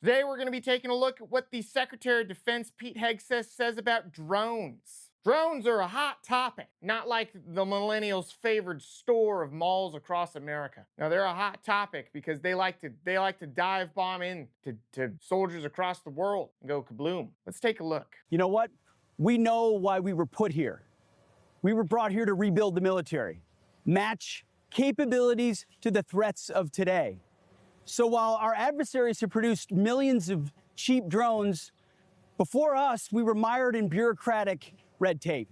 Today, we're going to be taking a look at what the Secretary of Defense, Pete Hegseth, says about drones. Drones are a hot topic, not like the millennials' favored store of malls across America. Now, they're a hot topic because they like to dive bomb in to soldiers across the world and go kabloom. Let's take a look. You know what? We know why we were put here. We were brought here to rebuild the military, match capabilities to the threats of today. So while our adversaries have produced millions of cheap drones, before us, we were mired in bureaucratic red tape.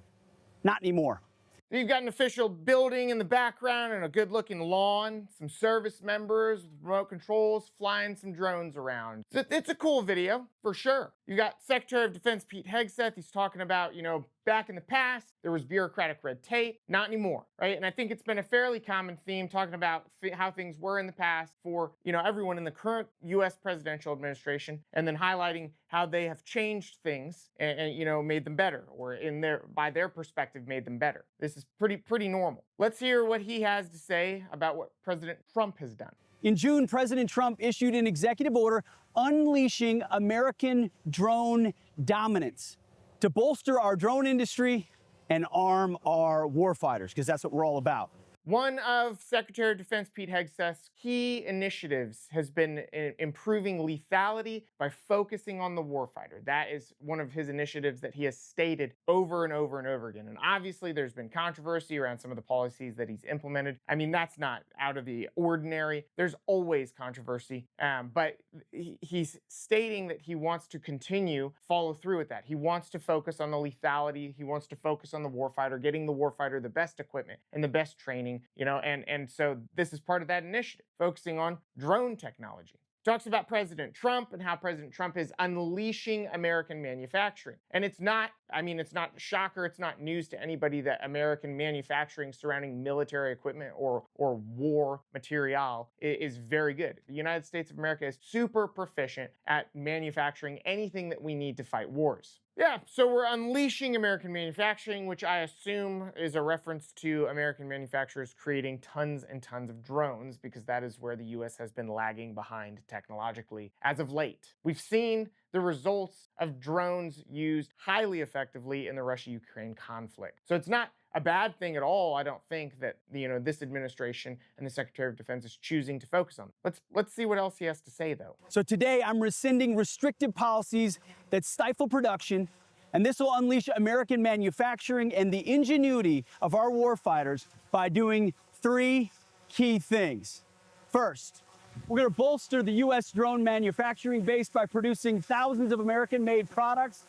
Not anymore. You've got an official building in the background and a good-looking lawn, some service members with remote controls flying some drones around. It's a cool video, for sure. You got Secretary of Defense Pete Hegseth. He's talking about, back in the past, there was bureaucratic red tape. Not anymore, right? And I think it's been a fairly common theme talking about how things were in the past for, everyone in the current U.S. presidential administration, and then highlighting how they have changed things and made them better, or by their perspective, made them better. This is pretty normal. Let's hear what he has to say about what President Trump has done. In June, President Trump issued an executive order unleashing American drone dominance to bolster our drone industry and arm our warfighters, because that's what we're all about. One of Secretary of Defense Pete Hegseth's key initiatives has been improving lethality by focusing on the warfighter. That is one of his initiatives that he has stated over and over and over again. And obviously, there's been controversy around some of the policies that he's implemented. I mean, that's not out of the ordinary. There's always controversy, but he's stating that he wants to follow through with that. He wants to focus on the lethality. He wants to focus on the warfighter, getting the warfighter the best equipment and the best training. And so this is part of that initiative, focusing on drone technology. Talks about President Trump and how President Trump is unleashing American manufacturing. And it's not a shocker, it's not news to anybody that American manufacturing surrounding military equipment or war material is very good. The United States of America is super proficient at manufacturing anything that we need to fight wars. Yeah, so we're unleashing American manufacturing, which I assume is a reference to American manufacturers creating tons and tons of drones, because that is where the U.S. has been lagging behind technologically as of late. We've seen the results of drones used highly effectively in the Russia-Ukraine conflict. So it's not a bad thing at all, I don't think, that this administration and the Secretary of Defense is choosing to focus on. Let's see what else he has to say, though. So today, I'm rescinding restrictive policies that stifle production, and this will unleash American manufacturing and the ingenuity of our warfighters by doing three key things. First, we're going to bolster the U.S. drone manufacturing base by producing thousands of American-made products,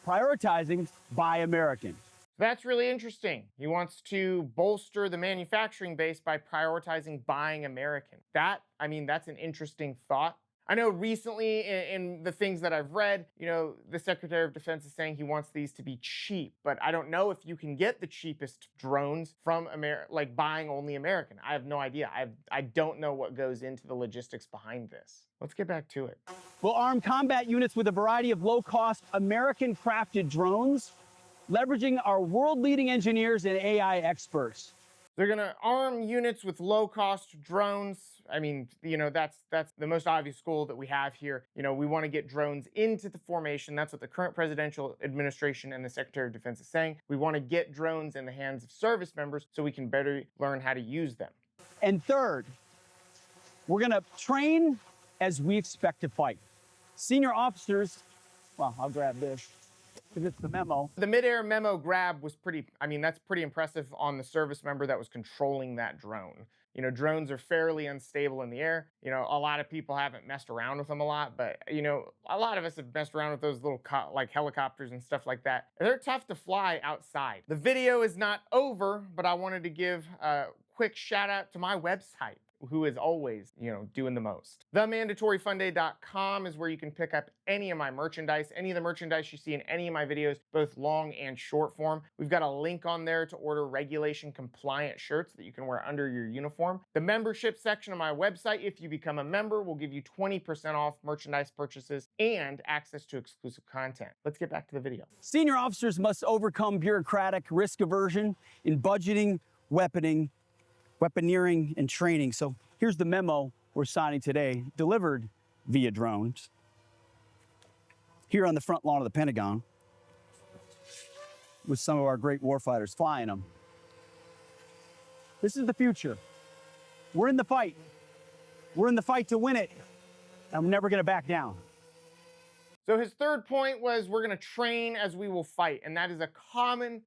prioritizing Buy American. That's really interesting. He wants to bolster the manufacturing base by prioritizing buying American. That's an interesting thought. I know recently in the things that I've read, the Secretary of Defense is saying he wants these to be cheap, but I don't know if you can get the cheapest drones from buying only American. I have no idea. I don't know what goes into the logistics behind this. Let's get back to it. We'll arm combat units with a variety of low-cost American-crafted drones, leveraging our world-leading engineers and AI experts. They're going to arm units with low-cost drones. That's the most obvious goal that we have here. We want to get drones into the formation. That's what the current presidential administration and the Secretary of Defense is saying. We want to get drones in the hands of service members so we can better learn how to use them. And third, we're going to train as we expect to fight. Senior officers, I'll grab this. It's the memo. The midair memo grab was that's pretty impressive on the service member that was controlling that drone. Drones are fairly unstable in the air. A lot of people haven't messed around with them a lot, but, a lot of us have messed around with those little helicopters and stuff like that. They're tough to fly outside. The video is not over, but I wanted to give a quick shout out to my website, who is always, doing the most. TheMandatoryFunDay.com is where you can pick up any of my merchandise, any of the merchandise you see in any of my videos, both long and short form. We've got a link on there to order regulation compliant shirts that you can wear under your uniform. The membership section of my website, if you become a member, will give you 20% off merchandise purchases and access to exclusive content. Let's get back to the video. Senior officers must overcome bureaucratic risk aversion in budgeting, weaponeering, and training. So here's the memo we're signing today, delivered via drones. here on the front lawn of the Pentagon with some of our great warfighters flying them. This is the future. We're in the fight. We're in the fight to win it, and we're never going to back down. So his third point was we're going to train as we will fight. And that is a common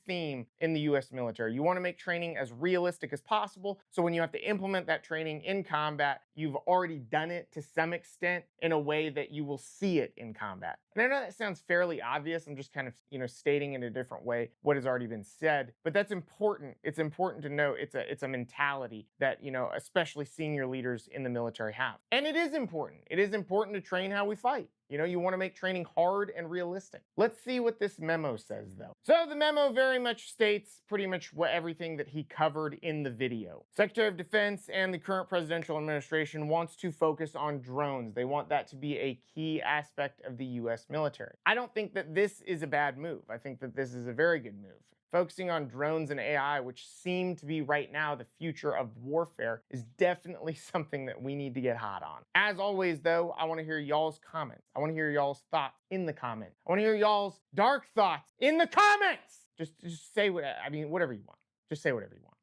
theme in the US military. You want to make training as realistic as possible. So when you have to implement that training in combat, you've already done it to some extent in a way that you will see it in combat. And I know that sounds fairly obvious. I'm just kind of, stating in a different way what has already been said, but that's important. It's important to know it's a mentality that, especially senior leaders in the military have. And it is important. It is important to train how we fight. You want to make training hard and realistic. Let's see what this memo says, though. So the memo very much states pretty much everything that he covered in the video. Secretary of Defense and the current presidential administration wants to focus on drones. They want that to be a key aspect of the US military. I don't think that this is a bad move. I think that this is a very good move. Focusing on drones and AI, which seem to be right now the future of warfare, is definitely something that we need to get hot on. As always, though, I want to hear y'all's comments. I want to hear y'all's thoughts in the comments. I want to hear y'all's dark thoughts in the comments. Just say whatever you want. Just say whatever you want.